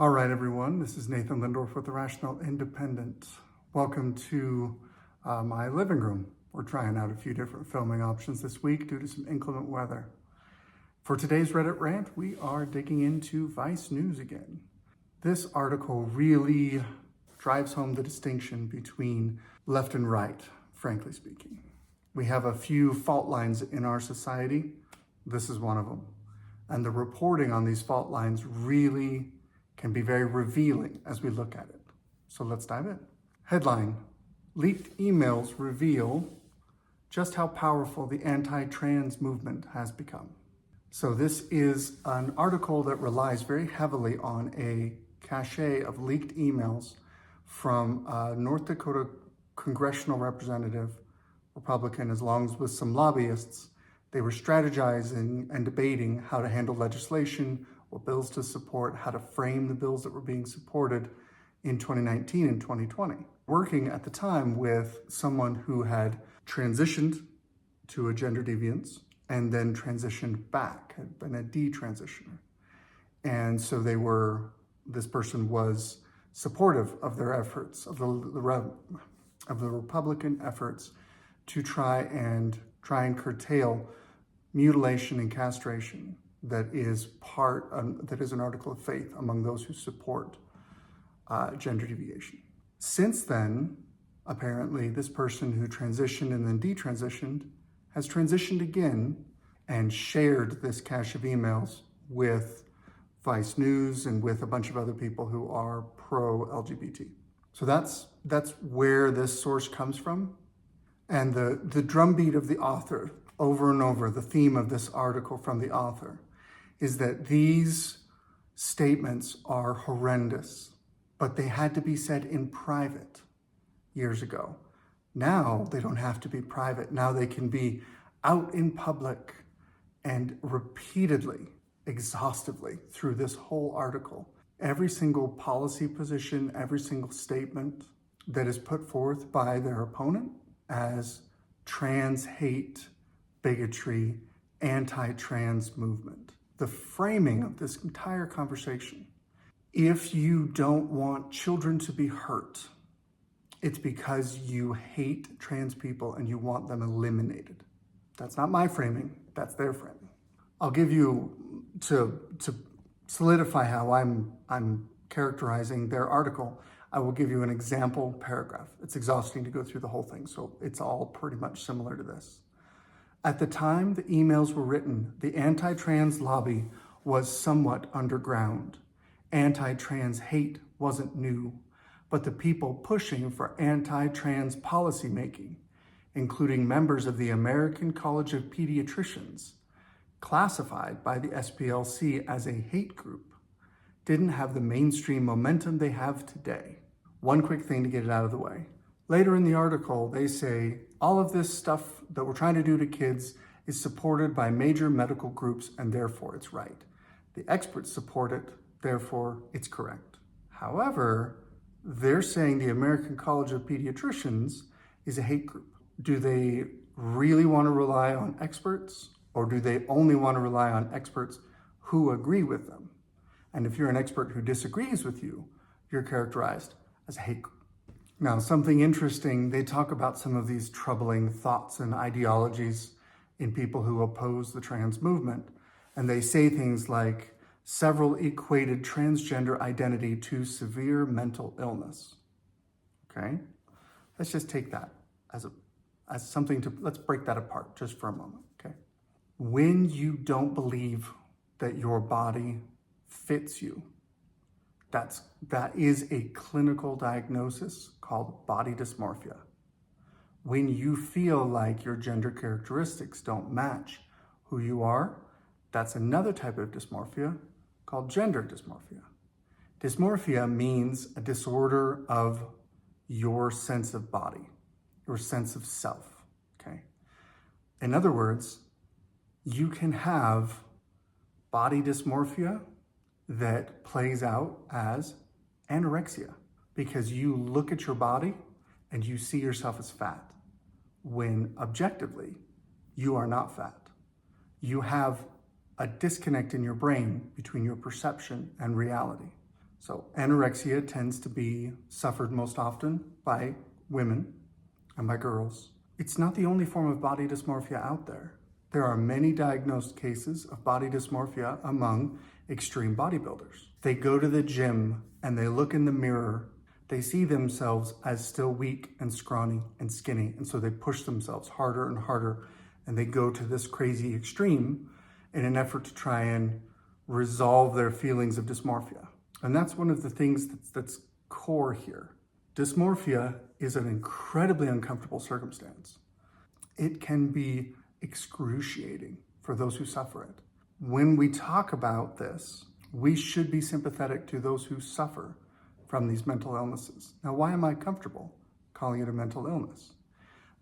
All right, everyone, this is Nathan Lindorf with The Rational Independent. Welcome to my living room. We're trying out a few different filming options this week due to some inclement weather. For today's Reddit rant, we are digging into Vice News again. This article really drives home the distinction between left and right, frankly speaking. We have a few fault lines in our society. This is one of them. And the reporting on these fault lines really can be very revealing as we look at it. So let's dive in. Headline: leaked emails reveal just how powerful the anti-trans movement has become. So this is an article that relies very heavily on a cache of leaked emails from a North Dakota congressional representative, Republican, as long as with some lobbyists. They were strategizing and debating how to handle legislation, what bills to support, how to frame the bills that were being supported in 2019 and 2020. Working at the time with someone who had transitioned to a gender deviance and then transitioned back, had been a detransitioner. And so this person was supportive of their efforts, of the Republican efforts to try and curtail mutilation and castration that is an article of faith among those who support gender deviation. Since then, apparently, this person who transitioned and then detransitioned has transitioned again and shared this cache of emails with Vice News and with a bunch of other people who are pro-LGBT. So that's where this source comes from. And the drumbeat of the author, over and over, the theme of this article from the author, is that these statements are horrendous, but they had to be said in private years ago. Now they don't have to be private. Now they can be out in public, and repeatedly, exhaustively through this whole article. Every single policy position, every single statement that is put forth by their opponent as trans hate, bigotry, anti-trans movement. The framing of this entire conversation: if you don't want children to be hurt, it's because you hate trans people and you want them eliminated. That's not my framing, that's their framing. I'll give you, to solidify how I'm characterizing their article, I will give you an example paragraph. It's exhausting to go through the whole thing, so it's all pretty much similar to this. At the time the emails were written, the anti-trans lobby was somewhat underground. Anti-trans hate wasn't new, but the people pushing for anti-trans policymaking, including members of the American College of Pediatricians, classified by the SPLC as a hate group, didn't have the mainstream momentum they have today. One quick thing to get it out of the way. Later in the article, they say, all of this stuff that we're trying to do to kids is supported by major medical groups, and therefore it's right. The experts support it, therefore it's correct. However, they're saying the American College of Pediatricians is a hate group. Do they really want to rely on experts, or do they only want to rely on experts who agree with them? And if you're an expert who disagrees with you, you're characterized as a hate group. Now, something interesting, they talk about some of these troubling thoughts and ideologies in people who oppose the trans movement. And they say things like, several equated transgender identity to severe mental illness. Okay? Let's just take that as something to, let's break that apart just for a moment, okay? When you don't believe that your body fits you, that is a clinical diagnosis called body dysmorphia. When you feel like your gender characteristics don't match who you are, that's another type of dysmorphia called gender dysmorphia. Dysmorphia means a disorder of your sense of body, your sense of self, okay? In other words, you can have body dysmorphia that plays out as anorexia because you look at your body and you see yourself as fat when objectively you are not fat. You have a disconnect in your brain between your perception and reality. So anorexia tends to be suffered most often by women and by girls. It's not the only form of body dysmorphia out there. There are many diagnosed cases of body dysmorphia among extreme bodybuilders. They go to the gym and they look in the mirror. They see themselves as still weak and scrawny and skinny, and so they push themselves harder and harder, and they go to this crazy extreme in an effort to try and resolve their feelings of dysmorphia. And that's one of the things that's core here. Dysmorphia is an incredibly uncomfortable circumstance. It can be excruciating for those who suffer it. When we talk about this, we should be sympathetic to those who suffer from these mental illnesses. Now, why am I comfortable calling it a mental illness?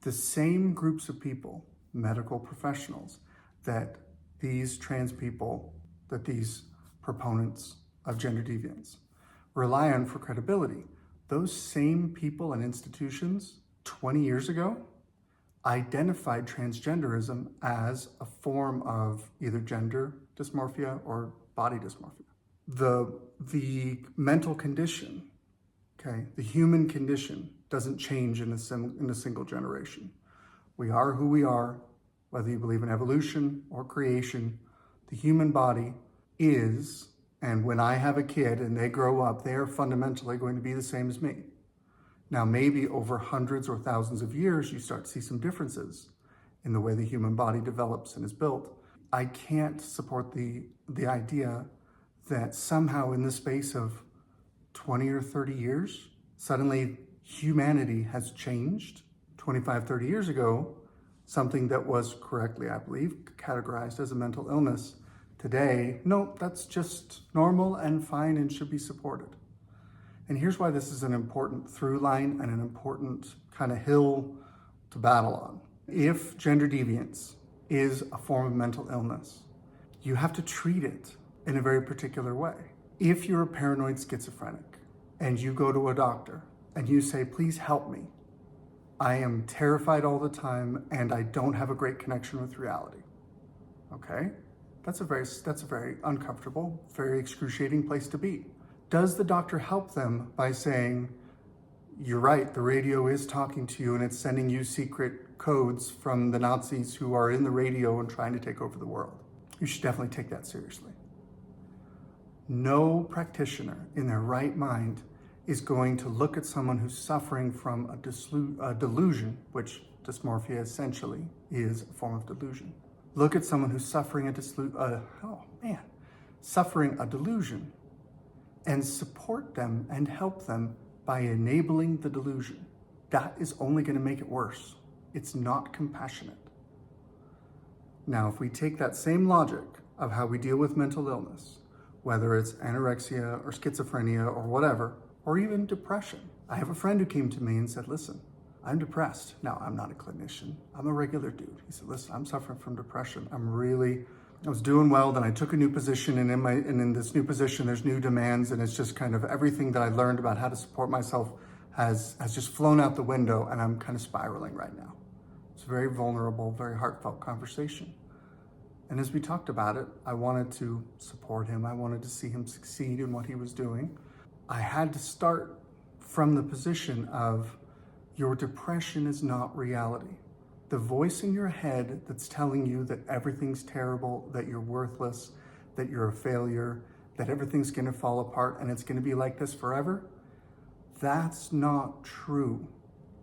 The same groups of people, medical professionals, that these trans people, that these proponents of gender deviance rely on for credibility, those same people and institutions 20 years ago identified transgenderism as a form of either gender dysmorphia or body dysmorphia. The mental condition, okay, the human condition doesn't change in a single generation. We are who we are, whether you believe in evolution or creation. The human body is, and when I have a kid and they grow up, they are fundamentally going to be the same as me. Now, maybe over hundreds or thousands of years, you start to see some differences in the way the human body develops and is built. I can't support the idea that somehow in the space of 20 or 30 years, suddenly humanity has changed. 25, 30 years ago, something that was correctly, I believe, categorized as a mental illness. Today, no, that's just normal and fine and should be supported. And here's why this is an important through line and an important kind of hill to battle on. If gender deviance is a form of mental illness, you have to treat it in a very particular way. If you're a paranoid schizophrenic and you go to a doctor and you say, please help me, I am terrified all the time and I don't have a great connection with reality. Okay? That's a very uncomfortable, very excruciating place to be. Does the doctor help them by saying, you're right, the radio is talking to you and it's sending you secret codes from the Nazis who are in the radio and trying to take over the world? You should definitely take that seriously. No practitioner in their right mind is going to look at someone who's suffering from a delusion, which dysmorphia essentially is a form of delusion. Look at someone who's suffering suffering a delusion and support them and help them by enabling the delusion. That is only going to make it worse. It's not compassionate. Now, if we take that same logic of how we deal with mental illness, whether it's anorexia or schizophrenia or whatever, or even depression. I have a friend who came to me and said, listen, I'm depressed. Now, I'm not a clinician. I'm a regular dude. He said, listen, I'm suffering from depression. I was doing well, then I took a new position, and in this new position, there's new demands, and it's just kind of everything that I learned about how to support myself has just flown out the window, and I'm kind of spiraling right now. It's a very vulnerable, very heartfelt conversation. And as we talked about it, I wanted to support him. I wanted to see him succeed in what he was doing. I had to start from the position of your depression is not reality. The voice in your head that's telling you that everything's terrible, that you're worthless, that you're a failure, that everything's gonna fall apart and it's gonna be like this forever, that's not true.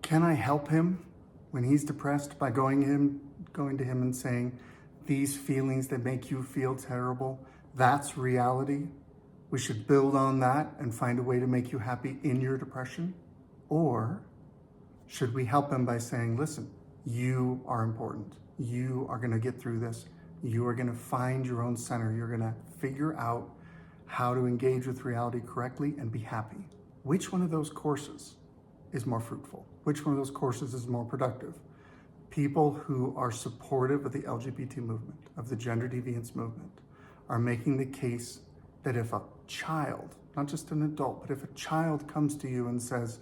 Can I help him when he's depressed by going to him and saying, these feelings that make you feel terrible, that's reality? We should build on that and find a way to make you happy in your depression? Or should we help him by saying, listen, you are important. You are gonna get through this. You are gonna find your own center. You're gonna figure out how to engage with reality correctly and be happy. Which one of those courses is more fruitful? Which one of those courses is more productive? People who are supportive of the LGBT movement, of the gender deviance movement, are making the case that if a child, not just an adult, but if a child comes to you and says,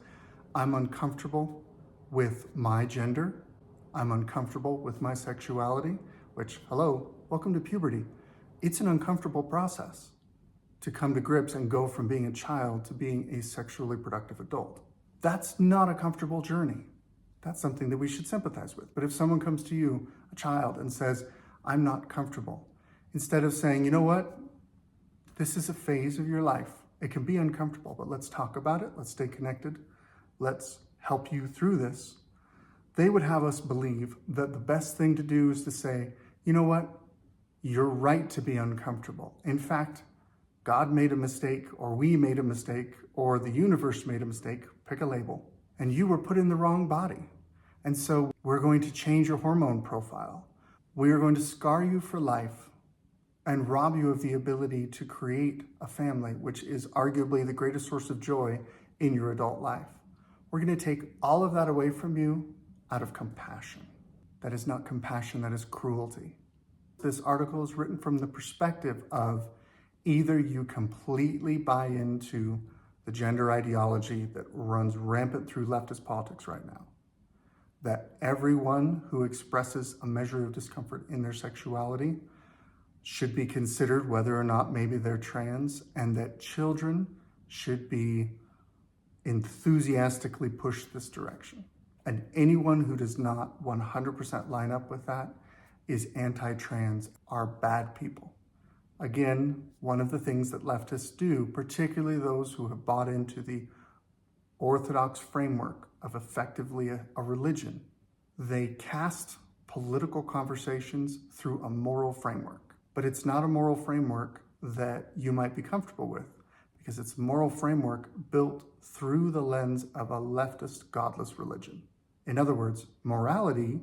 I'm uncomfortable with my gender, I'm uncomfortable with my sexuality, which, hello, welcome to puberty. It's an uncomfortable process. to come to grips and go from being a child to being a sexually productive adult. That's not a comfortable journey. That's something that we should sympathize with. But if someone comes to you, a child, and says, I'm not comfortable, instead of saying, you know what, this is a phase of your life. It can be uncomfortable, but let's talk about it. Let's stay connected. Let's help you through this. They would have us believe that the best thing to do is to say, you know what, you're right to be uncomfortable. In fact, God made a mistake, or we made a mistake, or the universe made a mistake, pick a label, and you were put in the wrong body. And so we're going to change your hormone profile. We are going to scar you for life and rob you of the ability to create a family, which is arguably the greatest source of joy in your adult life. We're going to take all of that away from you out of compassion. That is not compassion, that is cruelty. This article is written from the perspective of either you completely buy into the gender ideology that runs rampant through leftist politics right now, that everyone who expresses a measure of discomfort in their sexuality should be considered whether or not maybe they're trans, and that children should be enthusiastically pushed this direction. And anyone who does not 100% line up with that is anti-trans, are bad people. Again, one of the things that leftists do, particularly those who have bought into the orthodox framework of effectively a religion, they cast political conversations through a moral framework. But it's not a moral framework that you might be comfortable with, because it's a moral framework built through the lens of a leftist, godless religion. In other words, morality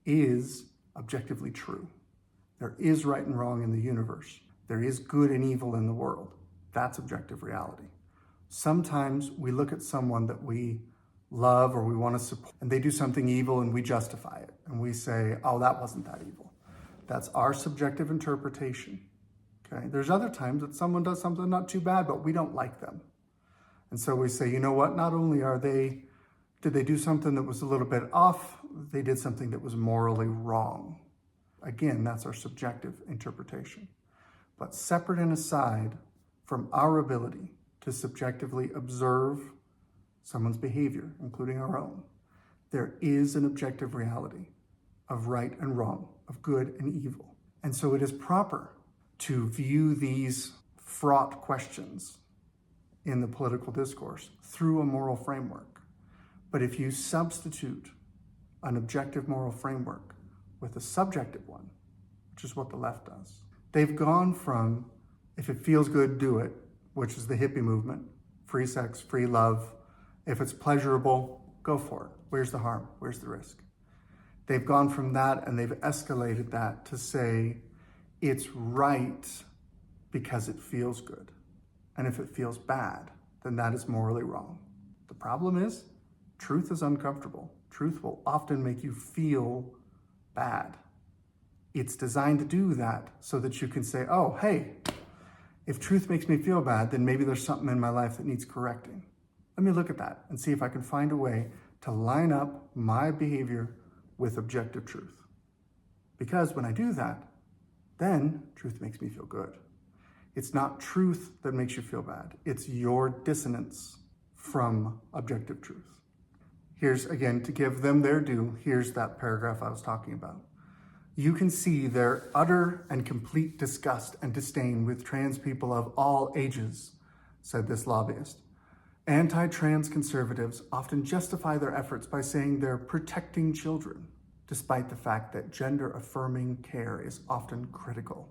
is objectively true. There is right and wrong in the universe. There is good and evil in the world. That's objective reality. Sometimes we look at someone that we love or we want to support, and they do something evil and we justify it. And we say, oh, that wasn't that evil. That's our subjective interpretation. Okay? There's other times that someone does something not too bad, but we don't like them. And so we say, you know what? Not only did they do something that was a little bit off, they did something that was morally wrong. Again, that's our subjective interpretation. But separate and aside from our ability to subjectively observe someone's behavior, including our own, there is an objective reality of right and wrong, of good and evil. And so it is proper to view these fraught questions in the political discourse through a moral framework. But if you substitute an objective moral framework with a subjective one, which is what the left does, they've gone from, if it feels good, do it, which is the hippie movement, free sex, free love. If it's pleasurable, go for it. Where's the harm? Where's the risk? They've gone from that and they've escalated that to say it's right because it feels good. And if it feels bad, then that is morally wrong. The problem is, truth is uncomfortable. Truth will often make you feel bad. It's designed to do that so that you can say, oh, hey, if truth makes me feel bad, then maybe there's something in my life that needs correcting. Let me look at that and see if I can find a way to line up my behavior with objective truth. Because when I do that, then truth makes me feel good. It's not truth that makes you feel bad. It's your dissonance from objective truth. Here's, again, to give them their due, here's that paragraph I was talking about. You can see their utter and complete disgust and disdain with trans people of all ages, said this lobbyist. Anti-trans conservatives often justify their efforts by saying they're protecting children, despite the fact that gender-affirming care is often critical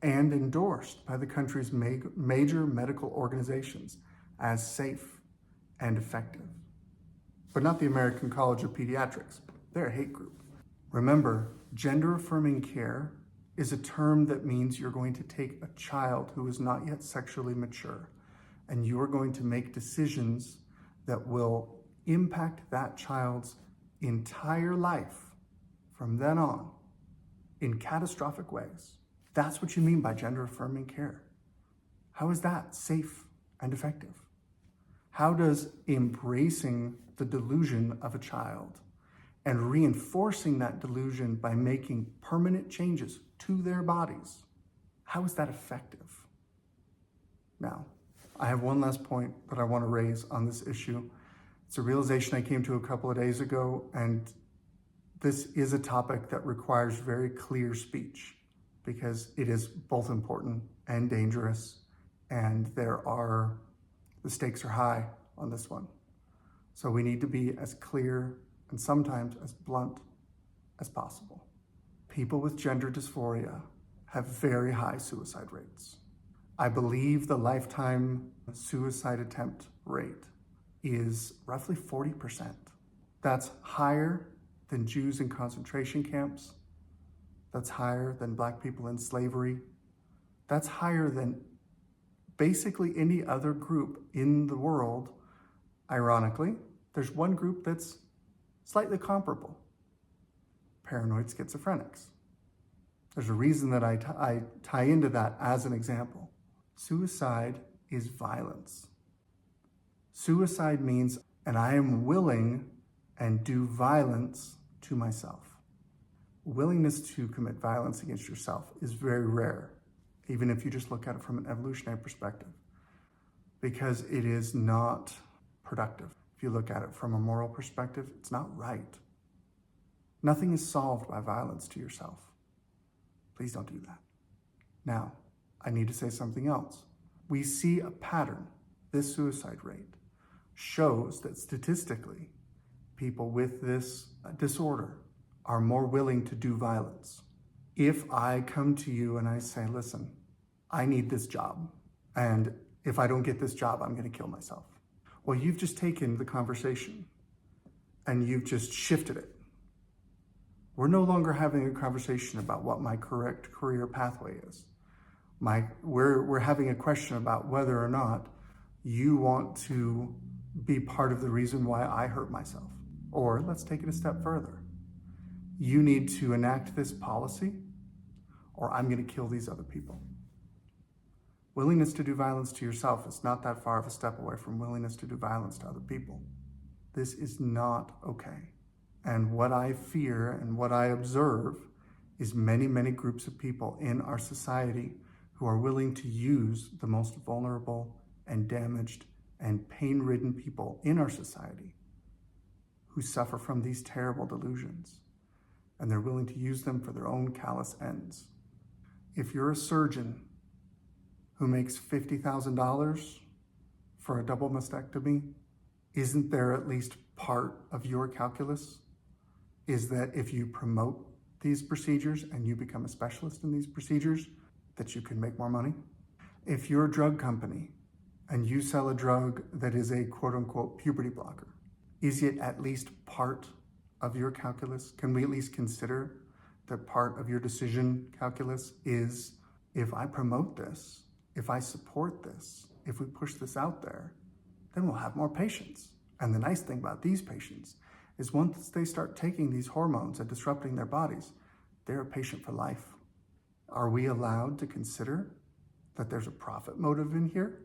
and endorsed by the country's major medical organizations as safe and effective. But not the American College of Pediatrics. They're a hate group. Remember, gender-affirming care is a term that means you're going to take a child who is not yet sexually mature, and you are going to make decisions that will impact that child's entire life from then on in catastrophic ways. That's what you mean by gender-affirming care. How is that safe and effective? How does embracing the delusion of a child and reinforcing that delusion by making permanent changes to their bodies, how is that effective? Now, I have one last point that I want to raise on this issue. It's a realization I came to a couple of days ago, and this is a topic that requires very clear speech because it is both important and dangerous, and the stakes are high on this one. So we need to be as clear and sometimes as blunt as possible. People with gender dysphoria have very high suicide rates. I believe the lifetime suicide attempt rate is roughly 40%. That's higher than Jews in concentration camps. That's higher than Black people in slavery. That's higher than basically any other group in the world. Ironically, there's one group that's slightly comparable: paranoid schizophrenics. There's a reason that I tie into that as an example. Suicide is violence. Suicide means, and I am willing and do violence to myself. Willingness to commit violence against yourself is very rare, even if you just look at it from an evolutionary perspective, because it is not productive. If you look at it from a moral perspective, it's not right. Nothing is solved by violence to yourself. Please don't do that. Now, I need to say something else. We see a pattern. This suicide rate shows that statistically, people with this disorder are more willing to do violence. If I come to you and I say, listen, I need this job, and if I don't get this job, I'm going to kill myself. Well, you've just taken the conversation and you've just shifted it. We're no longer having a conversation about what my correct career pathway is. We're having a question about whether or not you want to be part of the reason why I hurt myself. Or let's take it a step further. You need to enact this policy, or I'm going to kill these other people. Willingness to do violence to yourself is not that far of a step away from willingness to do violence to other people. This is not okay. And what I fear and what I observe is many, many groups of people in our society who are willing to use the most vulnerable and damaged and pain-ridden people in our society who suffer from these terrible delusions, and they're willing to use them for their own callous ends. If you're a surgeon who makes $50,000 for a double mastectomy, isn't there at least part of your calculus is that if you promote these procedures and you become a specialist in these procedures, that you can make more money? If you're a drug company and you sell a drug that is a quote-unquote puberty blocker, is it at least part of your calculus? Can we at least consider that part of your decision calculus is, if I promote this, if I support this, if we push this out there, then we'll have more patients. And the nice thing about these patients is once they start taking these hormones and disrupting their bodies, they're a patient for life. Are we allowed to consider that there's a profit motive in here?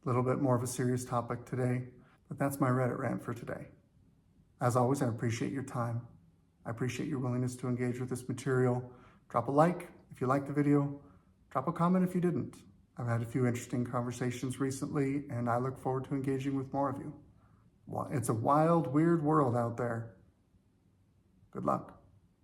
A little bit more of a serious topic today, but that's my Reddit rant for today. As always, I appreciate your time. I appreciate your willingness to engage with this material. Drop a like if you liked the video. Drop a comment if you didn't. I've had a few interesting conversations recently, and I look forward to engaging with more of you. It's a wild, weird world out there. Good luck.